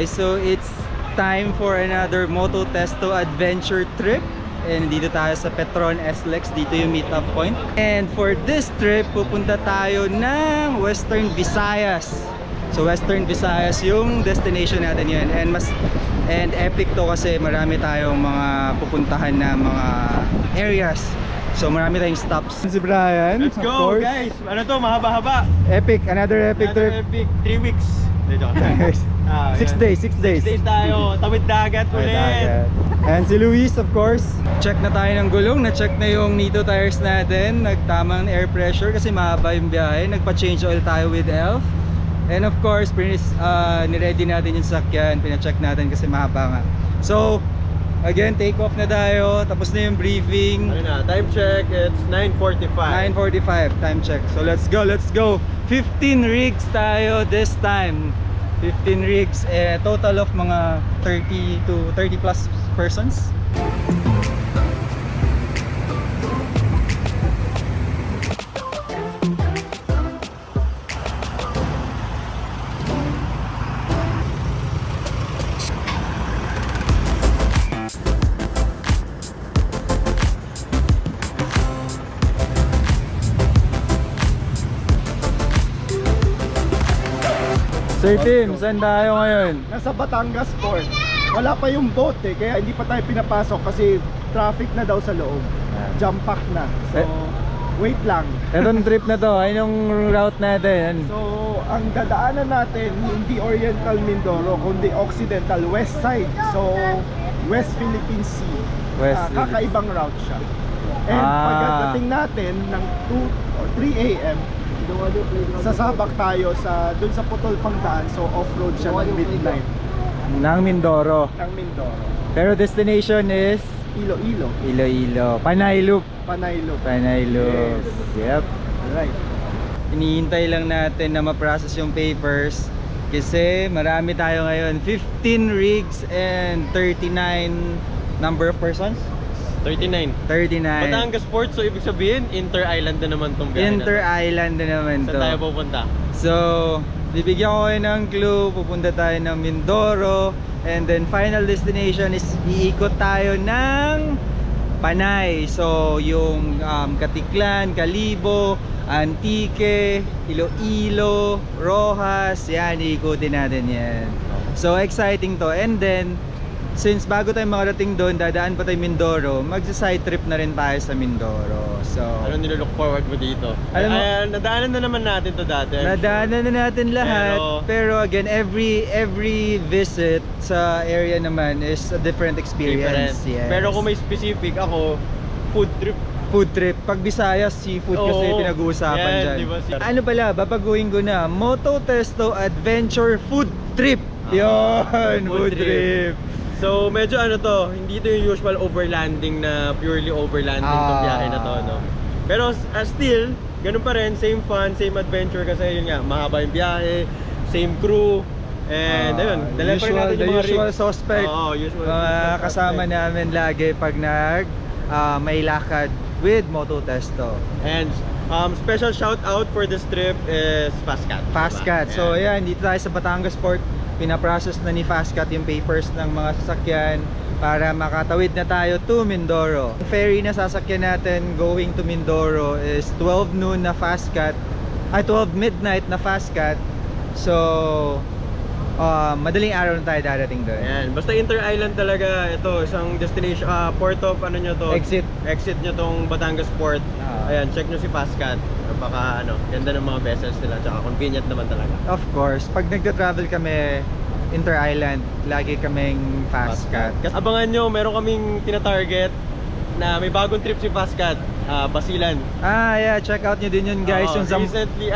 guys, so it's time for another Moto Testo adventure trip. And dito tayo sa Petron SLEX, dito yung meetup point. And for this trip, pupunta tayo ng Western Visayas. So Western Visayas yung destination natin yun. And epic to kasi marami tayong mga pupuntahan na mga areas. So marami tayong stops. Si Brian, let's go guys! Ano to? Mahaba-haba. Epic, another epic trip. Epic, 3 weeks. 6 days. 6 days tayo. Tawid dagat ulit. And si Luis, of course. Check na tayo ng gulong. Na-check na yung Nitto tires natin. Nagtamang air pressure kasi mahaba yung biyahe. Nagpa-change oil tayo with ELF. And of course, niready natin yung sakyan. Pina-check natin kasi mahaba nga. So, again, take off na tayo. Tapos na yung briefing. Ayun na, time check. It's 9:45. 9:45 time check. So let's go. 15 rigs tayo this time. 15 rigs, total of mga 30 to 30 plus persons. Sir Tim, saan tayo ngayon? Nasa Batangas Port. Wala pa yung boat kaya hindi pa tayo pinapasok kasi traffic na daw sa loob. Jam pack na. So, wait lang. Itong trip na to, anong route natin? So, ang dadaanan natin hindi Oriental Mindoro kundi Occidental West side. So, West Philippine Sea. Kakaibang route siya. And pagdating natin ng 2 or 3 AM, sasabak tayo dun sa Putol Pangdaan. So off-road siya ng midnight Ng Mindoro. Pero destination is? Iloilo. Panay Loop. Yes. Yep. Right. Hinihintay lang natin na ma-process yung papers kasi marami tayo ngayon. 15 rigs and 39 number of persons? 39. Batangas Port, so ibig sabihin inter-island na naman tong biyahe. Inter-island na naman to. Saan tayo pupunta? So, bibigyan ko kayo ng clue. Pupunta tayo ng Mindoro. And then final destination is iikot tayo ng Panay. So, yung Katiklan, Kalibo, Antique, Iloilo, Rojas. Yan, iikutin natin yan. So, exciting to. And then, since bago tayo makarating doon, dadaan pa tayo Mindoro, magsa-side trip na rin tayo sa Mindoro. So, ano nilook forward mo dito? Nadaanan na naman natin to dati. Nadaanan na natin lahat. Pero again, every visit sa area naman is a different experience. Yes. Pero kung may specific ako, food trip. Pag Visayas, seafood kasi pinag-uusapan dyan. Diba? Ano pala, babaguhin ko na. Moto Testo Adventure Food Trip. Yun, food trip. So medyo ano to, hindi ito yung usual overlanding na purely overlanding tong biyahe na to, no? Pero still, ganun pa rin, same fun, same adventure kasi yun nga, mahaba yung biyahe, same crew, and ayun, dala pa rin natin yung mga usual rigs. suspect. Mga kasama namin lagi pag may lakad with Moto Testo. And special shout out for this trip is Fastcat. Fastcat. Diba? So ayan, dito tayo sa Batangas Port. Pinaprocess na ni Fastcat yung papers ng mga sasakyan para makatawid na tayo to Mindoro. Ang ferry na sasakyan natin going to Mindoro is 12 noon na Fastcat, 12 midnight na Fastcat. So madaling araw na tayo darating doon. Ayan, basta inter-island talaga ito, isang destination, port of ano nyo to? Exit nyo tong Batangas Port. Ayan, check nyo si Fastcat. Baka ganda ng mga vessels nila, tsaka convenient naman talaga. Of course, pag nagta-travel kami inter-island, lagi kaming Fastcat. Abangan nyo, meron kaming tina-target na may bagong trip si Fastcat, Basilan. Yeah, check out nyo din yun guys. Yung recently,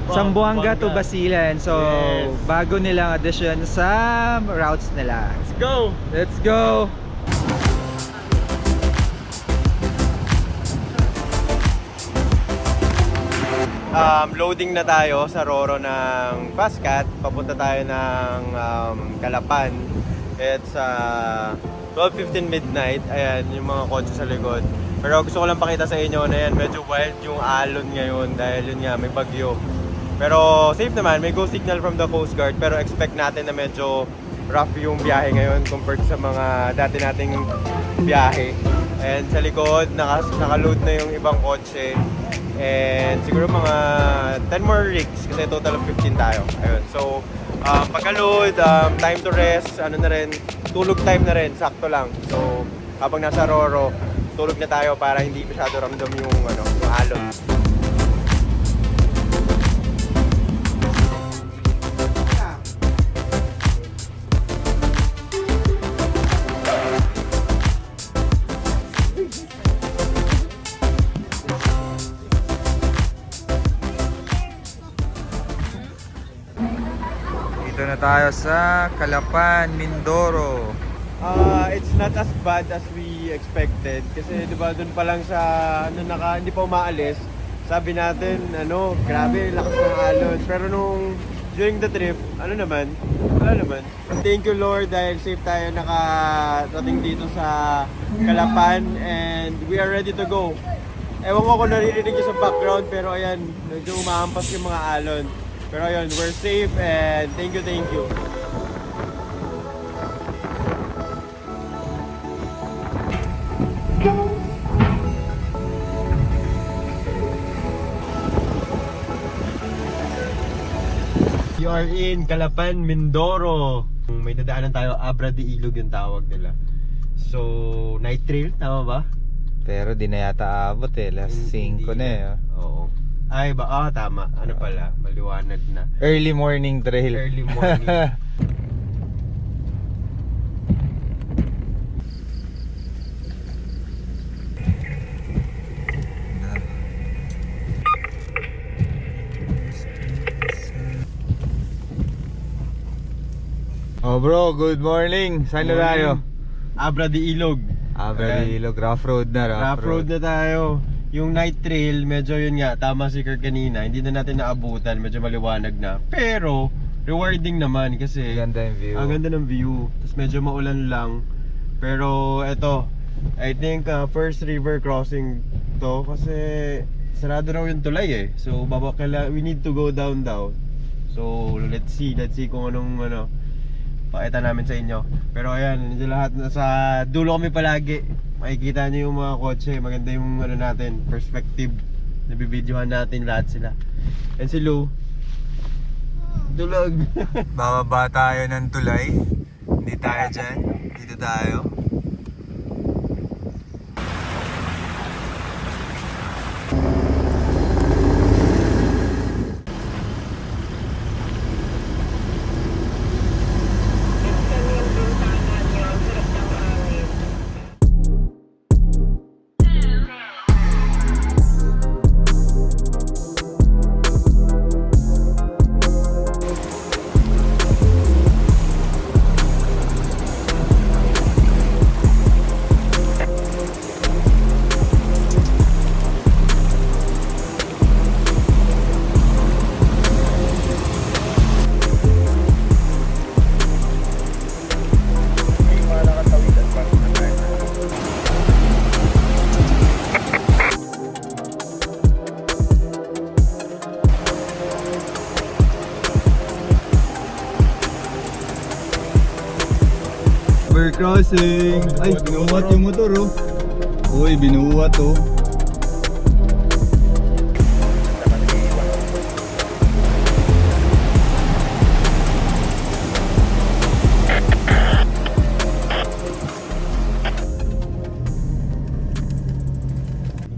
Zamboanga to Basilan. So, yes, bago nilang addition sa routes nila. Let's go! Loading na tayo sa Roro ng Fastcat. Papunta tayo ng Calapan. It's 12:15 midnight. Ayan, yung mga kotse sa likod. Pero gusto ko lang pakita sa inyo na yan, medyo wild yung alon ngayon dahil yun nga, may bagyo. Pero safe naman, may go signal from the Coast Guard. Pero expect natin na medyo rough yung biyahe ngayon compared sa mga dati nating biyahe. And sa likod, naka-load na yung ibang kotse. And siguro mga 10 more rigs kasi total of 15 tayo. Ayun. So, pagka-load, time to rest, ano na rin, tulog time na rin, sakto lang. So, habang nasa Roro, tulog na tayo para hindi masyado ramdam yung alon. Dito na tayo sa Calapan, Mindoro. It's not as bad as we expected kasi 'di ba doon pa lang sa hindi pa umaalis, sabi natin grabe lakas ng alon. Pero nung during the trip, wala naman. Thank you Lord dahil safe tayo nakarating dito sa Calapan and we are ready to go. Ewan ko kung naririnig niyo sa background pero ayan, medyo umahampas yung mga alon. Pero ayun, we're safe and thank you. You are in Calapan, Mindoro. May dadaanan tayo, Abra de Ilog yung tawag nila. So, night trail, tama ba? Pero di na yata abot Last 5 na Oo. Ay ba? Tama. Ano pala? Maliwanag na. Early morning trail. Early morning. Oh bro, good morning. Saan na tayo? Abra de Ilog. Abra de Ilog, rough road na. Rough road na tayo. Yung night trail, medyo yun nga, tama si Kirk kanina, hindi na natin naabutan, medyo maliwanag na. Pero, rewarding naman kasi Ganda yung view. ang ganda ng view. Tapos medyo maulan lang. Pero eto, I think first river crossing to kasi sarado raw yung tulay eh. So we need to go down daw. So let's see kung anong pakita namin sa inyo. Pero ayan, nandiyan lahat sa dulo kami palagi. Makikita niyo yung mga kotse, maganda yung natin, perspective. Nabibidyohan natin lahat sila. And si Lou, tulog. Bababa tayo ng tulay. Hindi tayo dyan. Dito tayo. River crossing. Ay, binuhat yung motor oh. Uy, binuhat oh.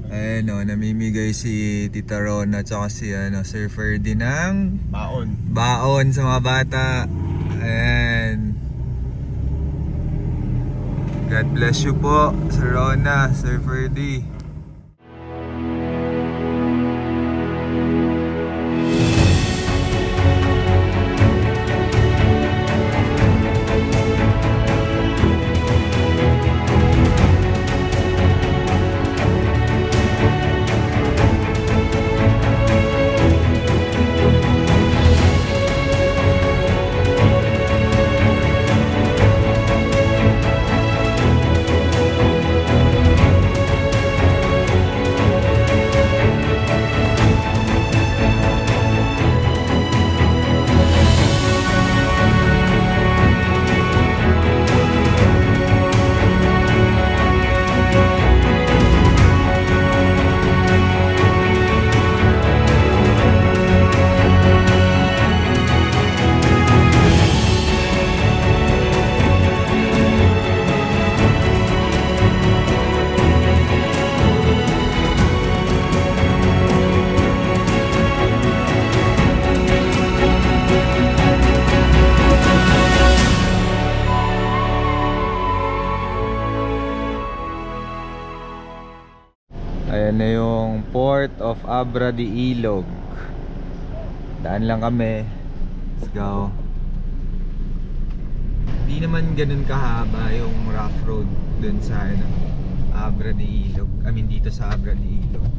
Ayan o, namimigay si Tita Rona at saka si Sir Ferdy ng baon sa mga bata. Ayan. God bless you po, Sir Rona, Sir Ferdy. Ayan na yung Port of Abra de Ilog. Daan lang kami. Let's go. Hindi naman ganun kahaba yung rough road dun sa Abra de Ilog. I mean dito sa Abra de Ilog.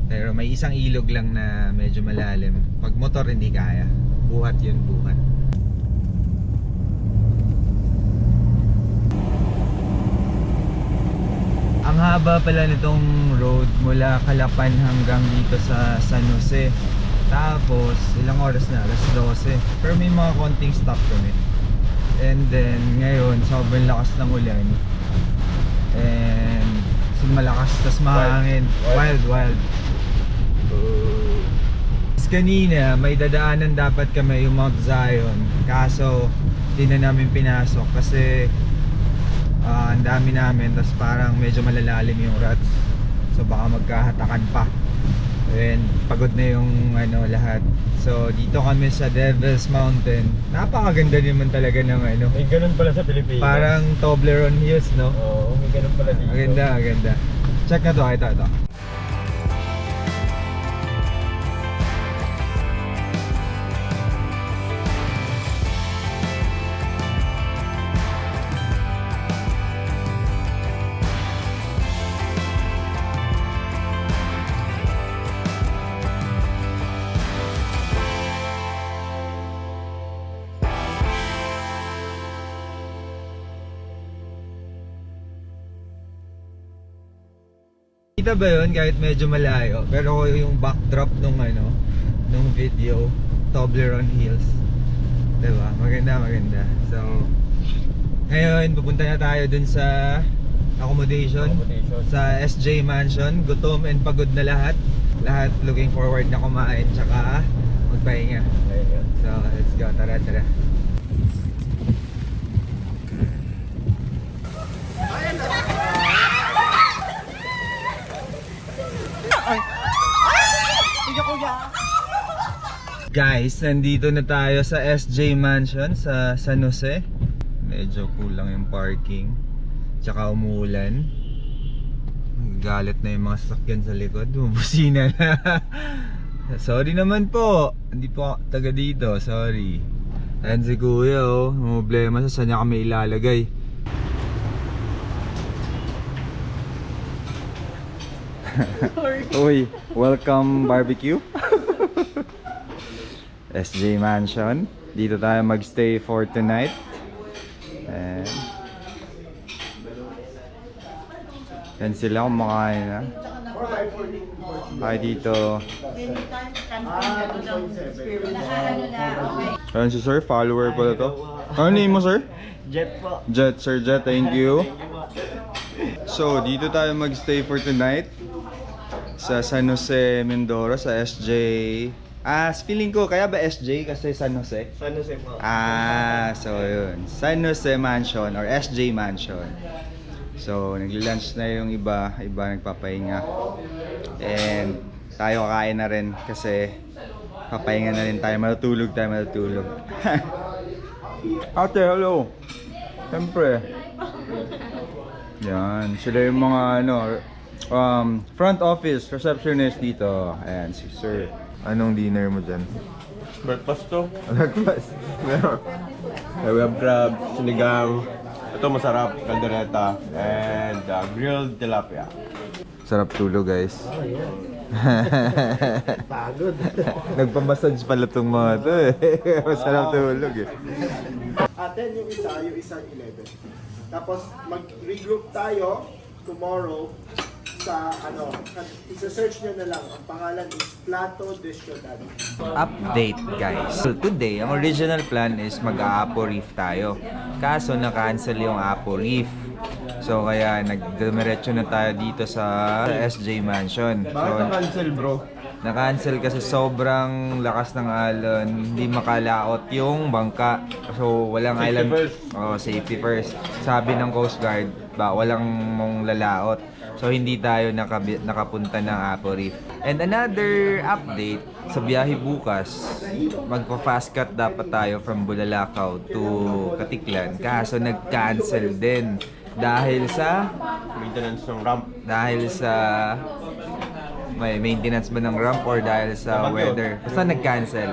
Pero may isang ilog lang na medyo malalim. Pag motor hindi kaya. Buhat yun, buhat. Ang haba pala nitong road mula Calapan hanggang dito sa San Jose. Tapos ilang oras na? Alas 12. Pero may mga konting stop kami. And then ngayon sobrang lakas ng ulan. And malakas tas mahangin. Wild. Kanina may dadaanan dapat kami yung Mount Zion. Kaso di na namin pinasok kasi ang dami namin, tas parang medyo malalalim yung ruts, so baka magkahatakan pa and pagod na yung lahat. So dito kami sa Devil's Mountain. Napakaganda naman talaga ng May ganun pala sa Pilipinas. parang Toblerone Hills, no? Oo, may ganun pala dito. Maganda. Check na to, ito. Kita ba yun kahit medyo malayo? Pero yung backdrop nung video, Toblerone Hills. Diba? Maganda. So, ngayon pupunta na tayo dun sa accommodation. Sa SJ Mansion. Gutom and pagod na lahat. Lahat looking forward na kumain tsaka magpahinga. So, let's go. Tara. Guys, nandito na tayo sa SJ Mansion sa San Jose. Medyo kulang yung parking. Tsaka umuulan. Galit na yung mga sasakyan sa likod. Bumubusina na. Sorry naman po. Hindi po ako taga dito. Sorry. Ayan si kuya oh. Problema sa saan niya kami ilalagay. Uy, welcome barbecue. SJ Mansion. Dito tayo magstay for tonight. And yan sila kumakain na. Ay dito. Ayan si sir, follower pala to. Ano name mo sir? Jet po. Jet, Sir Jet, thank you. So dito tayo magstay for tonight sa San Jose, Mindoro, sa SJ. Feeling ko, kaya ba SJ kasi San Jose? San Jose po. So yun. San Jose Mansion or SJ Mansion. So, nagli-lunch na yung iba nagpapahinga. And tayo kakain na rin kasi papahinga na rin tayo. Matutulog. Ate, hello. Siyempre. Yan. Sila yung mga front office, receptionist dito. Ayan, si Sir. Anong dinner mo dyan? Breakfast to. Breakfast. We have crab, sinigang. Ito masarap, caldereta, and grilled tilapia. Sarap tulog guys. Pagod. Nagpamassage pala itong mga to eh. Masarap tulog eh. Atin yung isang 11. Tapos mag-regroup tayo tomorrow sa isa-search nyo na lang. Ang pangalan is Plato de Ciudad. Update guys. So today, ang original plan is mag-Apo Reef tayo. Kaso na-cancel yung Apo Reef. So kaya nagdumiretso na tayo dito sa SJ Mansion. So, na-cancel bro? na-cancel kasi sobrang lakas ng alon. Hindi makalaot yung bangka. So walang Safety island. first. Safety first. Sabi ng Coast Guard, walang mong lalaot. So hindi tayo nakapunta ng Apo Reef. And another update, sa biyahe bukas, magpa-fast cut dapat tayo from Bulalakaw to Katiklan. Kaso nag-cancel din dahil sa Maintenance ng ramp. dahil sa may maintenance ba ng ramp or dahil sa weather. Basta nag-cancel.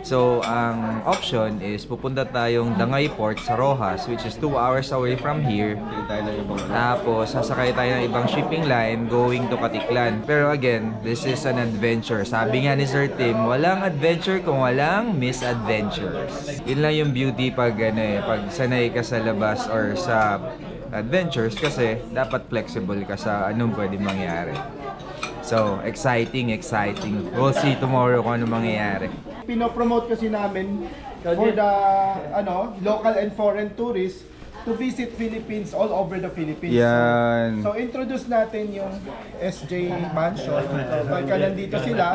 So, ang option is pupunta tayong Dangay Port sa Rojas, which is 2 hours away from here. Tapos, sasakay tayo ng ibang shipping line going to Katiklan. Pero again, this is an adventure. Sabi nga ni Sir Tim, walang adventure kung walang misadventures. Yun lang yung beauty pag, pag sanay ka sa labas or sa adventures kasi dapat flexible ka sa anong pwede mangyari. So, exciting. We'll see tomorrow kung ano mangyayari. Pinopromote kasi namin for the local and foreign tourists to visit Philippines all over the Philippines. Yan. So introduce natin yung SJ Mansion. Pagka nandito sila.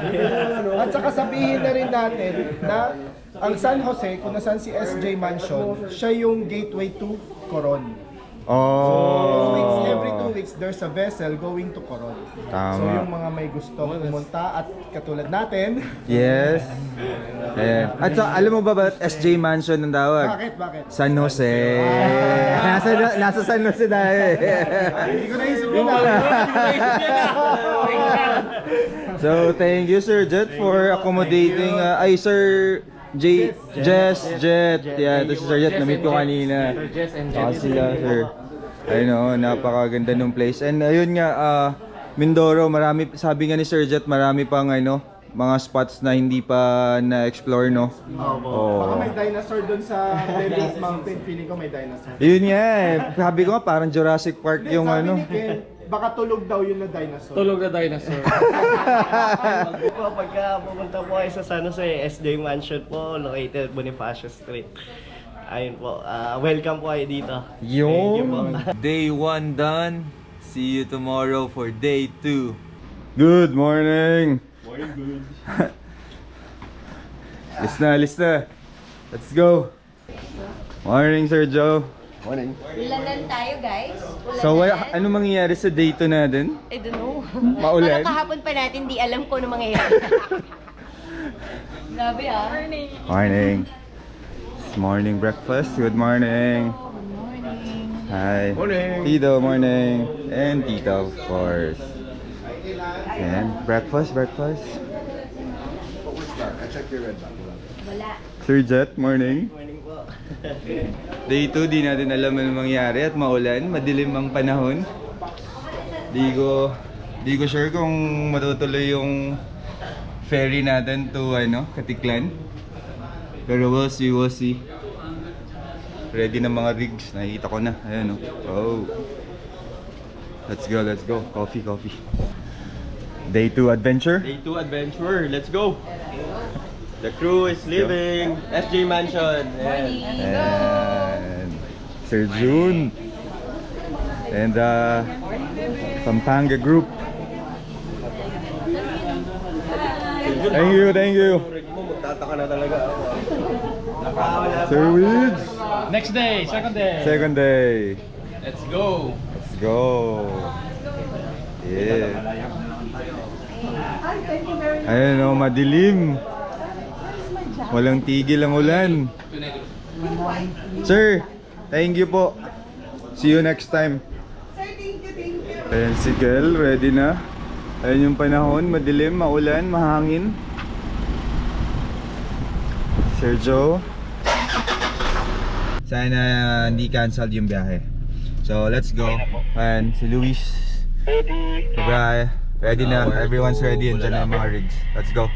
At saka sabihin na rin natin na ang San Jose, kung nasaan si SJ Mansion, siya yung gateway to Coron. Every 2 weeks, there's a vessel going to Coron. Tama. So yung mga may gustong pumunta at katulad natin. Yes. Ayan. At so, alam mo ba SJ Mansion ang tawag? Bakit? San Jose. Nasa San Jose tayo eh. Hindi ko naisip yun. So, thank you Sir Jet for accommodating. Sir Jet. Yeah, this is Sir Jet. Na-meet ko kanina. Sir Jess and Jet. Sila, sir. Ayun, napakaganda nung place. And ayun nga, Mindoro, sabi nga ni Sir Jet, marami pang mga spots na hindi pa na-explore, no? Baka may dinosaur dun sa Devil's Mountain. Feeling ko may dinosaur. Yun nga eh. Sabi ko nga, parang Jurassic Park yung Sabi ni Ken, baka tulog daw yun na dinosaur. Tulog na dinosaur. Pagka pumunta po kayo sa San Jose, SJ Mansion po, located Bonifacio Street. Ayun po, welcome po kayo dito. Thank you po. Day 1 done. See you tomorrow for day 2. Good morning. Alis na. Let's go. Morning, Sir Joe. Ulanan tayo, guys. Ulanan. So, ano mangyayari sa day 2 natin? I don't know. Maulan? Parang kahapon pa natin, di alam ko ano mangyayari. Grabe ah. Morning. It's morning breakfast. Good morning. Hi. Morning. Tito, morning. And Tita, of course. And breakfast. Wala. Sir Jet, morning. Morning po. Day 2, di natin alam ano mangyari at maulan, madilim ang panahon. Di ko sure kung matutuloy yung ferry natin to Katiklan. Pero we'll see. Ready na mga rigs, nakikita ko na. Ayan Let's go. Coffee. Day 2 adventure. Day 2 adventure. Let's go. The crew is leaving SJ Mansion. And Sir June. And Pampanga group. Thank you. Magtataka na talaga. Sir Wids. Next day, Second day. Let's go. Yeah. Ayun madilim. Walang tigil ang ulan. Sir, thank you po. See you next time. Ayan si Kel, ready na. Ayan yung panahon, madilim, maulan, mahangin. Sir Joe. Sana hindi cancelled yung biyahe. So let's go. And si Luis. Ready. Ready na. Everyone's ready. Andyan na yung mga rigs. Let's go.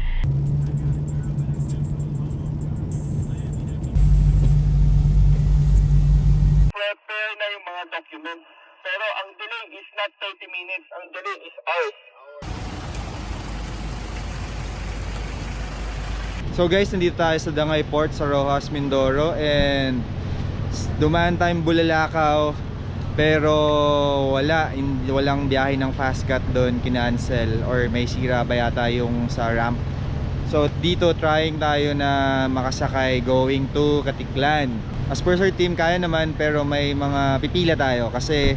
Prepare na yung mga documents. Pero ang delay is not 30 minutes. Ang delay is hours. So guys, nandito tayo sa Dangay Port sa Rojas, Mindoro. And dumaan tayong Bulalakaw. Pero walang biyahe ng Fastcat doon, kinancel or may sira ba yata yung sa ramp. So dito trying tayo na makasakay going to Katiklan. As per Sir Team, kaya naman pero may mga pipila tayo kasi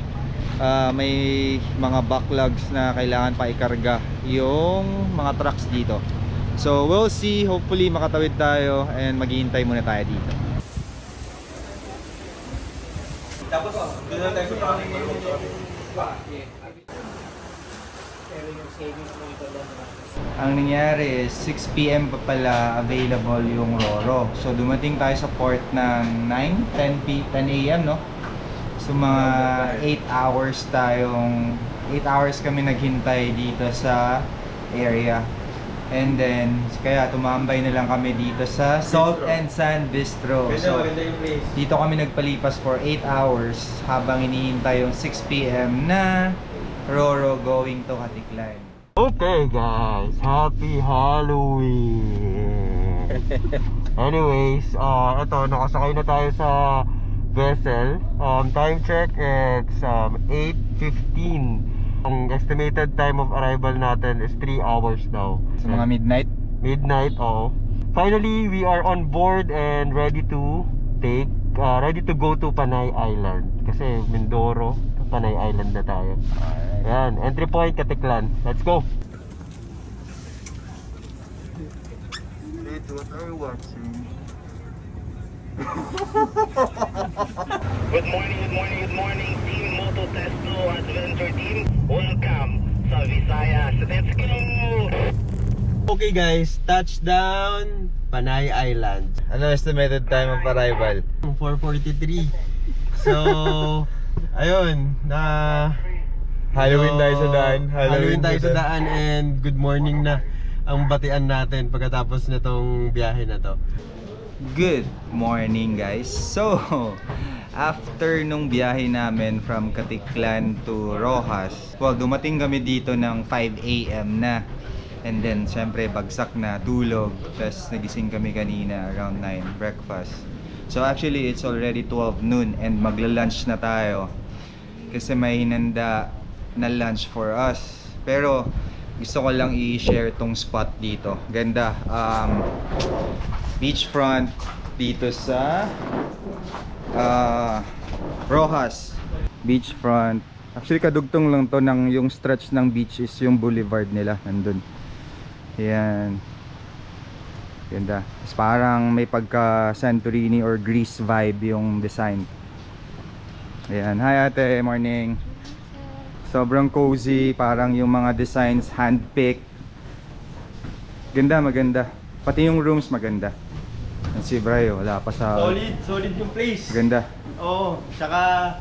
may mga backlogs na kailangan pa ikarga yung mga trucks dito. So we'll see, hopefully makatawid tayo and maghihintay muna tayo dito. Ang nangyari is 6 PM pa pala available yung Roro. So dumating tayo sa port ng 10 AM, no? So mga 8 hours kami naghintay dito sa area. And then kaya tumambay na lang kami dito sa Salt and Sand Bistro. So dito kami nagpalipas for 8 hours habang hinihintay yung 6 PM na Roro going to Katiklan. Okay guys, happy Halloween! Anyways, eto, nakasakay na tayo sa vessel. Time check, it's 8:15. Ang estimated time of arrival natin is 3 hours daw. Sa mga midnight. Midnight, oo. Finally, we are on board and ready to go to Panay Island. Kasi Mindoro, Panay Island na tayo. Ayan, entry point, Katiklan. Let's go! What are you watching? Good morning, Team Moto Testo Adventure Team. Welcome sa Visayas. Let's go! Okay guys, touchdown Panay Island. Ano estimated time of arrival? 4:43. So, ayun, Halloween tayo sa daan. Halloween tayo sa daan and good morning na ang batian natin pagkatapos nitong biyahe na to. Good morning guys. So, after nung biyahe namin from Katiklan to Rojas, well, dumating kami dito ng 5 AM na. And then, syempre, bagsak na tulog. Tapos, nagising kami kanina around 9, breakfast. So, actually, it's already 12 noon and magla-lunch na tayo. Kasi may hinanda na lunch for us. Pero, gusto ko lang i-share tong spot dito. Ganda. Beachfront dito sa Rojas. Beachfront. Actually, kadugtong lang to ng yung stretch ng beach is yung boulevard nila. Nandun. Ayan. Ganda. Tapos parang may pagka Santorini or Greece vibe yung design. Ayan. Hi ate, morning. Sobrang cozy, parang yung mga designs hand-picked. Ganda, maganda. Pati yung rooms maganda. Si Bray, wala pa sa... Solid yung place. Ganda. Oo, saka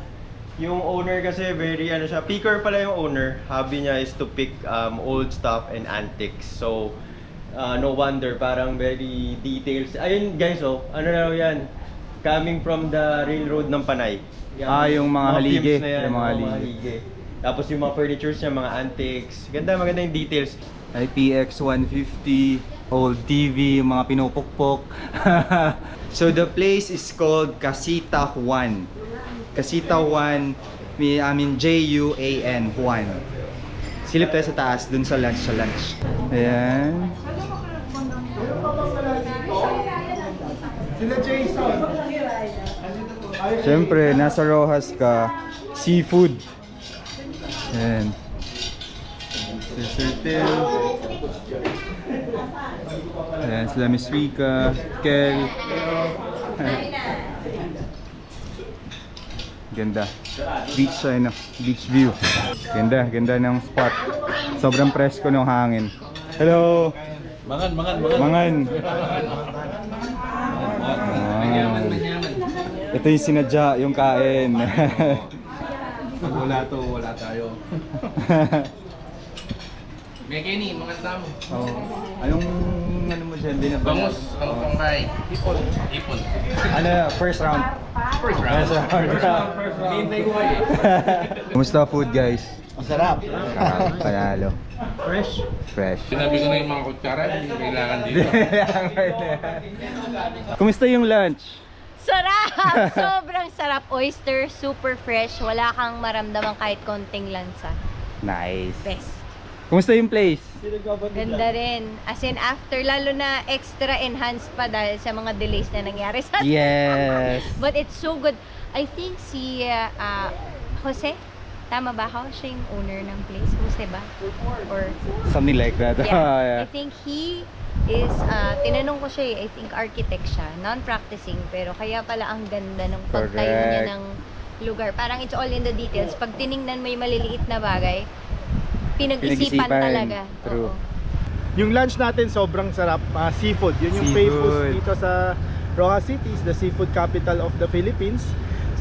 yung owner kasi very siya, picker pala yung owner. Hobby niya is to pick old stuff and antiques. So, no wonder, parang very details. Ayun guys, ano na raw yan? Coming from the railroad ng Panay. Yung mga halige. films na yan, Yung mga mga halige. Tapos yung mga furnitures niya, mga antiques. Maganda yung details. IPX 150, old TV, yung mga pinupukpok. So the place is called Casita Juan. Casita Juan, J-U-A-N, Juan. Silip tayo sa taas, dun sa lunch. Ayan. Sila Jason. Siyempre, nasa Rojas ka, seafood. Ayan. Sir Till. Ayan, sila Miss Rika, Kel. Ganda. Beach beach view. Ganda ng spot. Sobrang presko ng hangin. Hello. Mangan. Ito yung sinadya, yung kain. Pag wala tayo. May Kenny, mga tamo. Anong mo dyan? Bangus, ang pangkay. Ipon. First round. First round. Hintay ko kayo. Kumusta food guys? Masarap. Panalo. Fresh. Sinabi ko na yung mga kutsara, hindi kailangan dito. Kumusta yung lunch? Sarap! Sobrang sarap. Oyster, super fresh. Wala kang maramdaman kahit konting lansa. Nice. Best. Kumusta yung place? Ganda rin. As in, after, lalo na extra enhanced pa dahil sa mga delays na nangyari sa Yes. But it's so good. I think si Jose, tama ba ako? Siya yung owner ng place. Jose ba? Or Something like that. yeah. I think he is, tinanong ko siya I think architect siya, non-practicing, pero kaya pala ang ganda ng pagtayo niya Correct. ng lugar. Parang it's all in the details. Pag tiningnan mo yung maliliit na bagay, pinag-isipan talaga. True. Oo. Yung lunch natin sobrang sarap, seafood. Yun yung Seafood. famous dito sa Rojas City, is the seafood capital of the Philippines.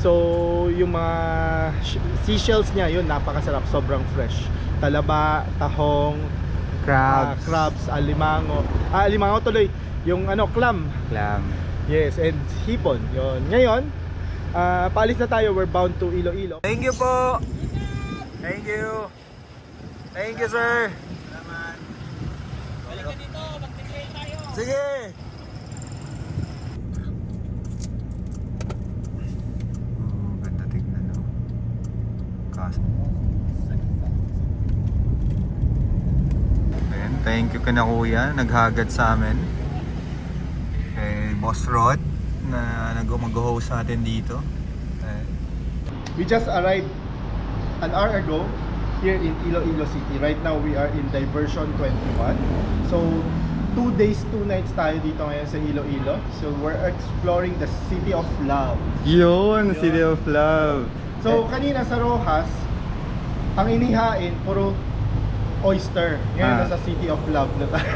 So yung mga seashells niya, yun napakasarap, sobrang fresh. Talaba, tahong, crabs, alimango. Alimango tuloy, yung clam. Clam. Yes, and hipon. Yun. Ngayon, paalis na tayo, we're bound to Iloilo. Thank you po. Thank you. Thank you, sir. Sige. Oh, ganda tignan, no? Ayan, thank you kana kuya, naghagad sa amin. Boss Rod na mag-host natin dito. Ayan. We just arrived an hour ago here in Iloilo City. Right now we are in Diversion 21. So 2 days, 2 nights tayo dito ngayon sa Iloilo. So we're exploring the City of Love. Yun, City of Love. So kanina sa Rojas, ang inihain puro oyster. Ngayon nasa City of Love na tayo.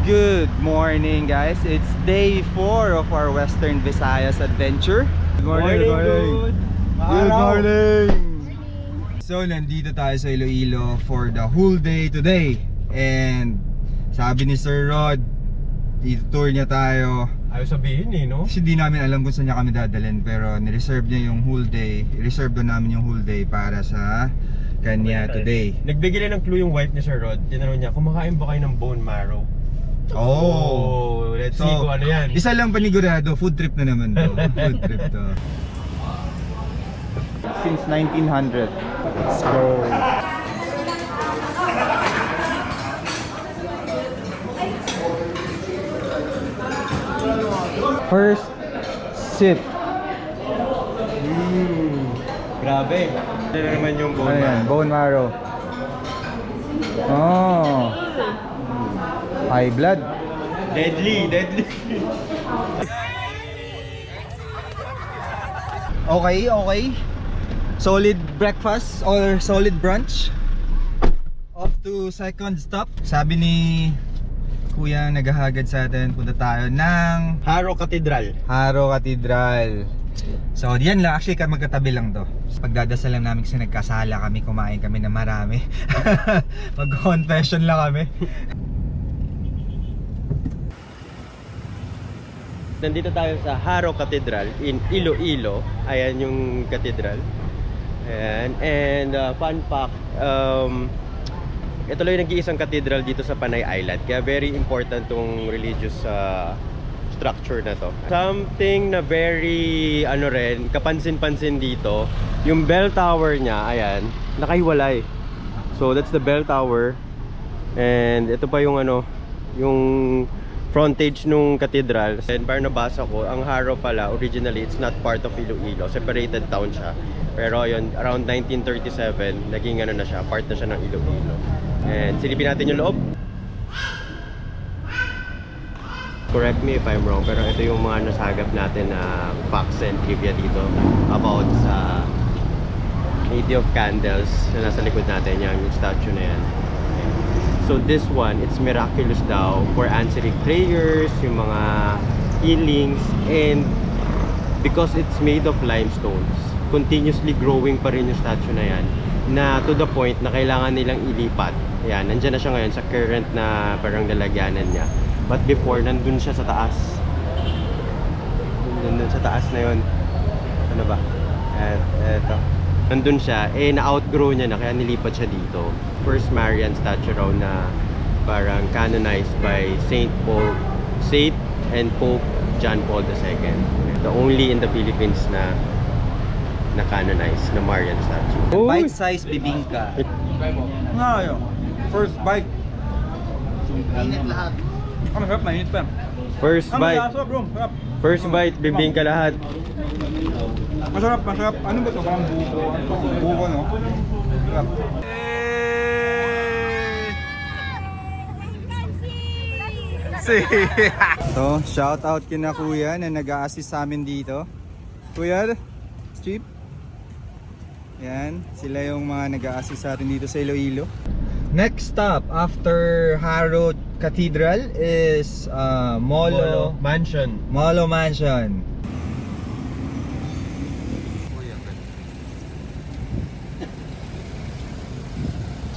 Good morning, guys. It's day 4 of our Western Visayas adventure. Good morning. Good morning. So, nandito tayo sa Iloilo for the whole day today. And sabi ni Sir Rod, itutour niya tayo. Ayaw sabihin no? Kasi di namin alam kung saan niya kami dadalhin, pero nireserve niya yung whole day. I-reserve doon namin yung whole day para sa kanya today. Nagbigay lang ng clue yung wife ni Sir Rod. Tinanong niya, kumakain ba kayo ng bone marrow? Oh, let's see kung ano yan. Isa lang panigurado, food trip na naman to. Food trip to. Since 1900. Let's go. First sip. Grabe. Ano naman yung bone Ano yan? Bone marrow. Oh. High blood. Deadly. Okay. Solid breakfast or solid brunch. Off to second stop. Sabi ni Kuya naghahagad sa atin, punta tayo ng Haro Cathedral. So yan lang, actually magkatabi lang to. Pagdadasal lang namin kasi nagkasala kami, kumain kami na marami. Mag-confession lang kami. Nandito tayo sa Haro Cathedral in Iloilo. Ayan yung cathedral. Ayan. And fun fact, ito lang yung nag-iisang cathedral dito sa Panay Island. Kaya very important tong religious structure na to. Something na very kapansin-pansin dito, yung bell tower niya, ayan, nakahiwalay. So that's the bell tower. And ito pa yung yung frontage nung cathedral. And para nabasa ko, ang Haro pala, originally, it's not part of Iloilo. Separated town siya. Pero ayun, around 1937, naging na siya, part na siya ng Iloilo. And silipin natin yung loob. Correct me if I'm wrong, pero ito yung mga nasagap natin na facts and trivia dito about sa Lady of Candles na nasa likod natin, yung statue na yan. So this one, it's miraculous daw for answering prayers, yung mga healings, and because it's made of limestones, continuously growing pa rin yung statue na yan, na to the point na kailangan nilang ilipat. Yan, nandyan na siya ngayon sa current na parang lalagyanan niya. But before, nandun siya sa taas. Nandun sa taas na yun. Ano ba? Eto. Nandun siya, na-outgrow niya na, kaya nilipat siya dito. First Marian statue raw na parang canonized by Saint and Pope John Paul II. The only in the Philippines na canonized na Marian statue. Bite-size bibingka. Nga yun. First bite. Init lahat. Masarap, mainit pa. First bite. Masarap bro, masarap. First bite, bibingka lahat. Masarap, masarap. Ano ba ito? Parang buko. Buko, no? Masarap. So, shout out kina Kuya na nag-a-assist sa amin dito. Kuya, Chip. Yan, sila yung mga nag-a-assist sa atin dito sa Iloilo. Next stop after Harrow Cathedral is Molo Mansion. Molo Mansion.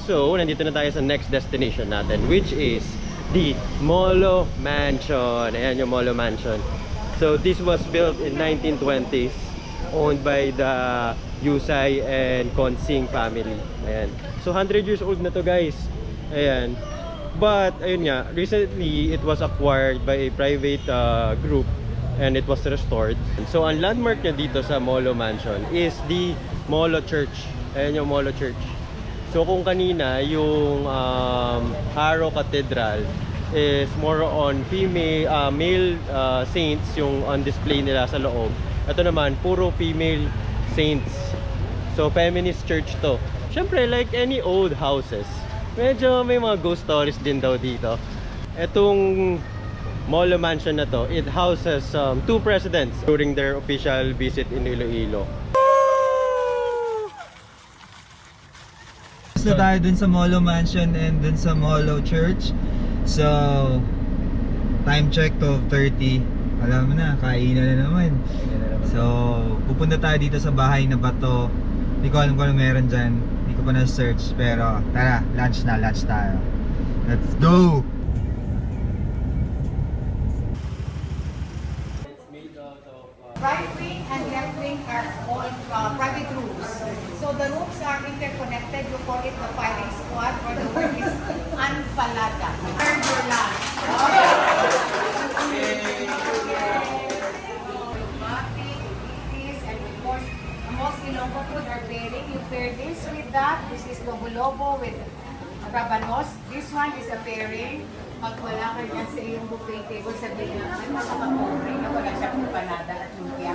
So, nandito na tayo sa next destination natin, which is the Molo Mansion. Ayan yung Molo Mansion. So, this was built in 1920s, owned by the Yusay and Konsing family. Ayan. So, 100 years old na to, guys. Ayan. But, ayun nga, recently, it was acquired by a private group and it was restored. So, ang landmark niya dito sa Molo Mansion is the Molo Church. Ayan yung Molo Church. So kung kanina yung Harrow Cathedral is more on male saints yung on display nila sa loob. Ito naman puro female saints. So feminist church to. Syempre like any old houses, medyo may mga ghost stories din daw dito. Itong Molo Mansion na to, it houses 2 presidents during their official visit in Iloilo. Na tayo dun sa Molo Mansion and dun sa Molo Church. So, time check 12:30. Alam mo na, kainan na naman. So, pupunta tayo dito sa bahay na bato. Hindi ko alam kung ano meron dyan. Hindi ko pa na-search. Pero, tara, lunch tayo. Let's go! Right wing and left wing are all private rooms. So the rooms are interconnected. You call it the firing squad, or the word is anfalada. Earn your lunch. And of course, the most Ilonggo food are pairing. You pair this with that. This is lobo-lobo with rabanos. This one is a pairing. Pag wala ka dyan sa iyong buffet table, sabihin lang, ay makaka-pobre na wala siyang empanada at lumpia.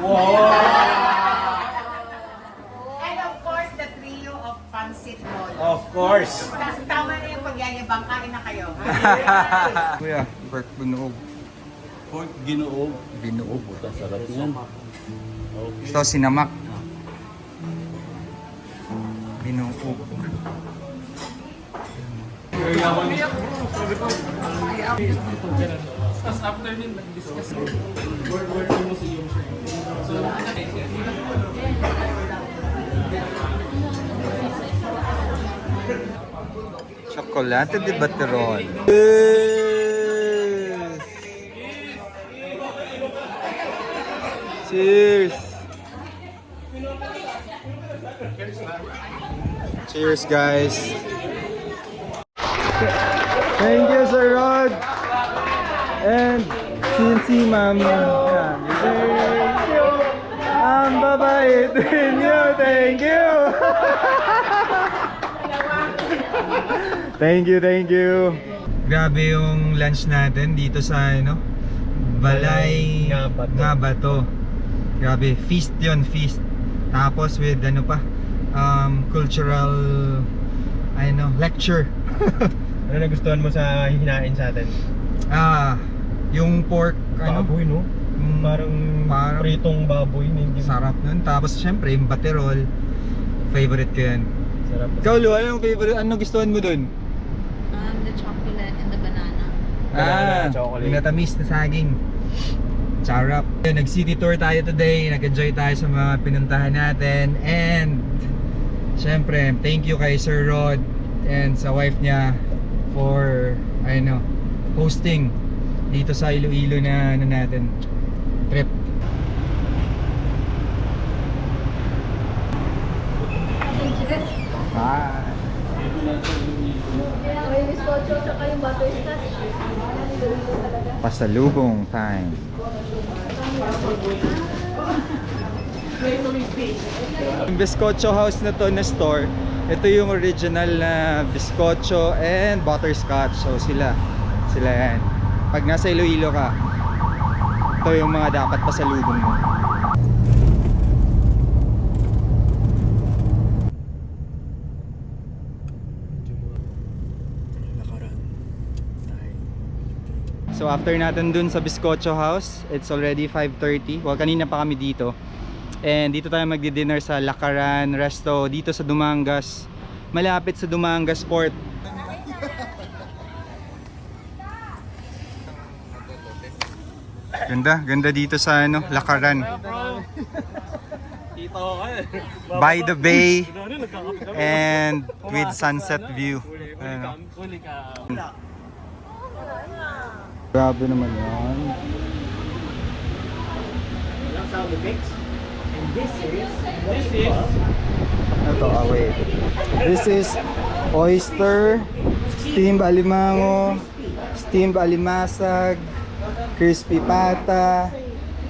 And of course, the trio of pancit molo. Of course! Tama na yung pagyayabang, kain na kayo. Kuya, pork binuog. Pork ginuog. Binuog. Sarap yan. Ito, sinamak. Binuog. Tapos after din nag-discuss where mo sa iyong shirt. So, Chocolate de Baterol. Cheers! Cheers, guys! Thank you, Sir Rod! And CNC Ma'am. Thank you! Ang babait ninyo! Thank you! Thank you. Grabe yung lunch natin dito sa Balay Ngabato. Grabe, feast yon, feast. Tapos with cultural lecture. Ano nagustuhan mo sa hinain sa atin? Yung pork Baboy, no? Parang pritong baboy. Sarap nun. Tapos syempre yung baterol, favorite ko yan. Sarap. Ikaw, Lu, anong favorite? Anong gustuhan mo dun? The chocolate and the banana. Banana, chocolate. Yung natamis na saging. Charap. Nag-city tour tayo today. Nag-enjoy tayo sa mga pinuntahan natin. And syempre, thank you kay Sir Rod and sa wife niya for hosting dito sa Iloilo na natin trip. Bye. May bizcocho tsaka yung butterscotch. Pasalubong time. Yung Bizcocho House na to na store, ito yung original na bizcocho and butterscotch. So sila yan. pag nasa Iloilo ka, ito yung mga dapat pasalubong mo. So after natin dun sa Bizcocho House, it's already 5:30. Well, kanina pa kami dito. And dito tayo magdi-dinner sa Lakaran Resto dito sa Dumangas. Malapit sa Dumangas Port. Ganda dito sa Lakaran. By the bay and with sunset view. Grabe naman yan. sound effects. And this is Ito, wait. This is oyster, steamed alimango, steamed alimasag, crispy pata,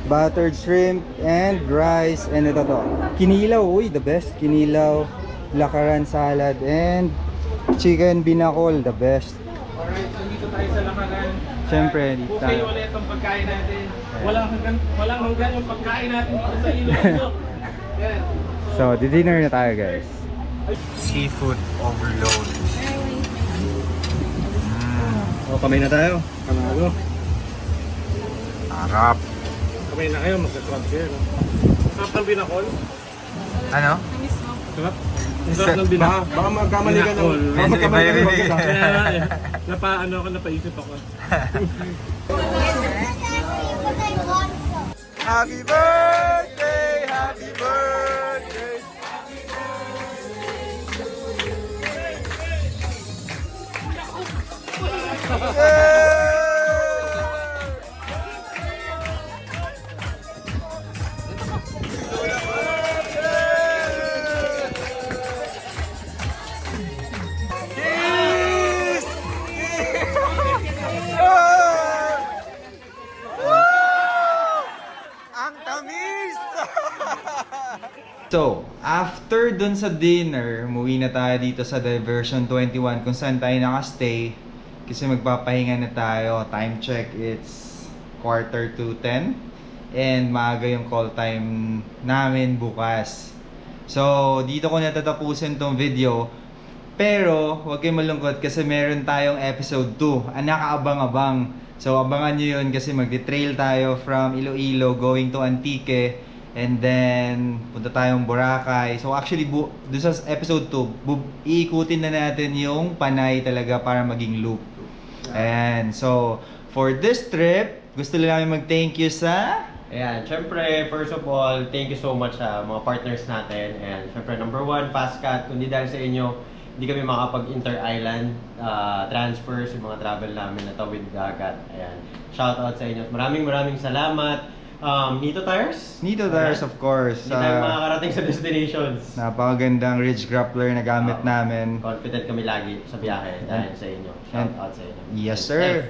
buttered shrimp, and rice. And ito to, kinilaw, uy, the best. Kinilaw, lakaran salad, and chicken binakol, the best. Alright, nandito tayo sa Lakaran. Siyempre, dito Buffet tayo. ulit ang pagkain natin. Walang hanggan yung pagkain natin dito sa Iloilo. Yan. So, di-dinner na tayo, guys. Seafood overload. Oh, kamay na tayo. Kamalo. Harap. Kamay na kayo, magka-crab kayo. No? Sarap ng binakol. Ano? Sarap. Sarap ng binakol. Baka magkamali ka ng... Baka magkamali ka ng Kaya napaano ako, napaisip ako. Happy birthday! Happy birthday! Ang tamis! So, after dun sa dinner, umuwi na tayo dito sa Diversion 21 kung saan tayo nakastay. Kasi magpapahinga na tayo. Time check, it's 9:45. And maaga yung call time namin bukas. So, dito ko natatapusin tong video. Pero, huwag kayong malungkot kasi meron tayong episode 2. Ang nakaabang-abang. So, abangan nyo yun kasi magti-trail tayo from Iloilo going to Antique. And then, punta tayong Boracay. So, actually, doon sa episode 2, iikutin na natin yung Panay talaga para maging loop. And so, for this trip, gusto lang namin mag-thank you sa... Ayan, syempre, first of all, thank you so much sa mga partners natin. And syempre, number one, Fastcat. Kundi dahil sa inyo, hindi kami makapag-inter-island transfers, yung mga travel namin na tawid dagat. Ayan, shoutout sa inyo. Maraming salamat. Nito Tires? Nito Tires, of course. Hindi tayo makakarating sa destinations. Napakagandang ridge grappler na gamit namin. Confident kami lagi sa biyahe dahil sa inyo. Shoutout sa inyo. Yes, sir.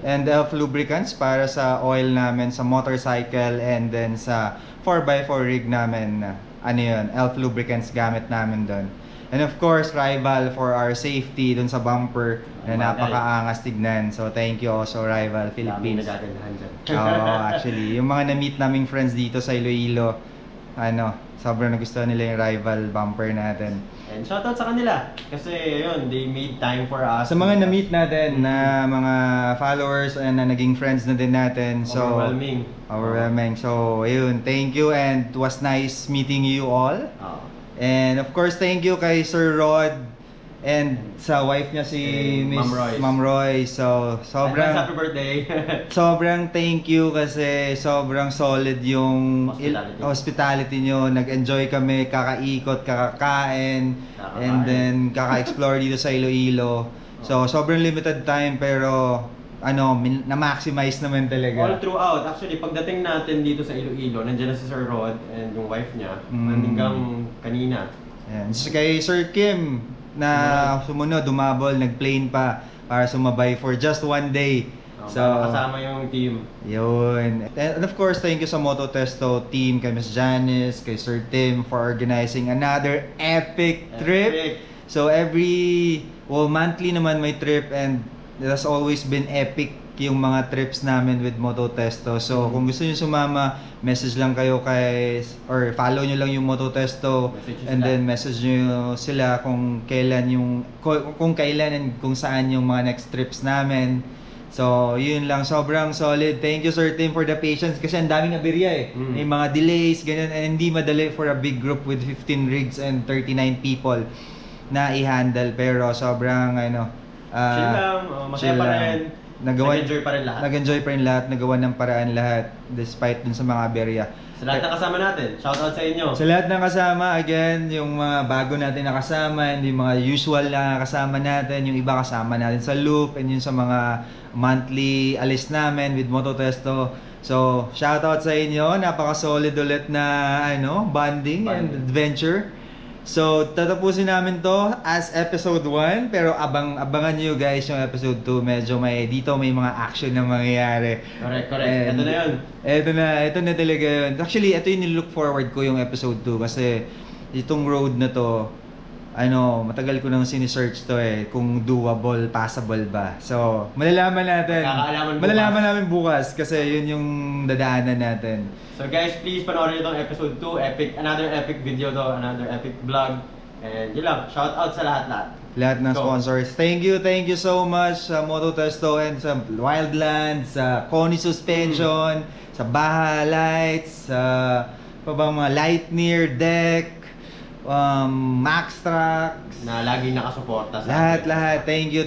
And Elf Lubricants para sa oil namin, sa motorcycle, and then sa 4x4 rig namin. Ano yun? Elf Lubricants gamit namin doon. And of course, Rival for our safety doon sa bumper na napakaangas tignan. So thank you also, Rival Philippines. Dami nagagandahan dyan. Oo, actually. Yung mga na-meet naming friends dito sa Iloilo, sobrang nagustuhan nila yung Rival bumper natin. And shoutout sa kanila. Kasi yun, they made time for us. Sa mga na-meet natin na mga followers na naging friends na din natin. So, overwhelming. So, ayun, thank you and it was nice meeting you all. And of course, thank you kay Sir Rod and sa wife niya si Miss Ma'am Roy. So, sobrang happy birthday. sobrang thank you kasi sobrang solid yung hospitality nyo. Nag-enjoy kami, kakaikot, kakakain, and then kaka-explore dito sa Iloilo. So, sobrang limited time pero na-maximize naman talaga. All throughout. Actually, pagdating natin dito sa Iloilo, nandiyan na si Sir Rod and yung wife niya. Hanggang kanina. Ayan. So, kay Sir Kim na sumunod, dumabol, nag-plane pa para sumabay for just one day. So, kasama yung team. Yun. And of course, thank you sa Mototesto team, kay Miss Janice, kay Sir Tim for organizing another epic trip. So monthly naman may trip and it has always been epic yung mga trips namin with Moto Testo. So kung gusto niyo sumama, message lang kayo or follow niyo lang yung Moto Testo, and then message niyo sila kung kailan and kung saan yung mga next trips namin. So, yun lang. Sobrang solid. Thank you, Sir Tim, for the patience. Kasi ang daming aberya eh. May mga delays, ganyan. And hindi madali for a big group with 15 rigs and 39 people na i-handle. Pero sobrang, chill lang, masaya pa rin. Nag-enjoy pa rin lahat. Nag-enjoy pa rin lahat. Nagawa ng paraan lahat. Despite dun sa mga aberya. Sa lahat ng kasama natin, shoutout sa inyo. Sa lahat ng kasama, again, yung mga bago natin na kasama, hindi mga usual na kasama natin, yung iba kasama natin sa loop, and yung sa mga monthly alis namin with Moto Testo. So, shoutout sa inyo. Napaka-solid ulit na bonding and adventure. So, tatapusin namin to as episode 1, pero abangan nyo guys yung episode 2. Medyo dito may mga action na mangyayari. Correct. And Ito na yun. Ito na talaga yun. Actually, ito yung nilook forward ko yung episode 2 kasi itong road na to, matagal ko nang sinisearch to kung doable, passable ba. So, malalaman namin bukas kasi yun yung dadaanan natin. So guys, please panoorin itong episode 2. Another epic video to, another epic vlog. And yun lang, shoutout sa lahat. Lahat ng sponsors. Thank you so much sa Moto Testo and sa Wildlands, sa Koni Suspension, sa Baha Lights, sa mga Lightyear Deck, Max Trucks, na laging nakasuporta sa lahat. Thank you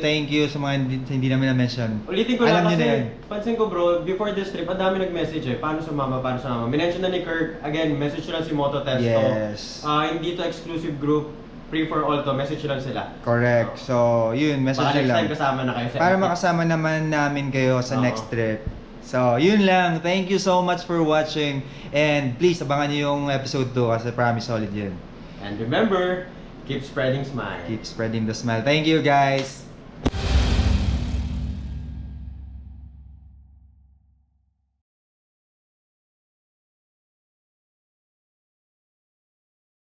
sa mga hindi namin na-mention. Ulitin ko lang Alam niyo na yan. kasi, pansin ko bro, before this trip, ang dami nag-message paano sumama. Minention na ni Kirk, again, message lang si Moto Testo. Yes. Hindi to exclusive group, free for all to, message lang sila. Correct. So, yun, message Baka next lang. time kasama na kayo sa Para epic. makasama naman namin kayo sa next trip. So, yun lang. Thank you so much for watching. And please, abangan niyo yung episode 2 kasi promise solid yun. And remember, keep spreading smile. Keep spreading the smile. Thank you guys.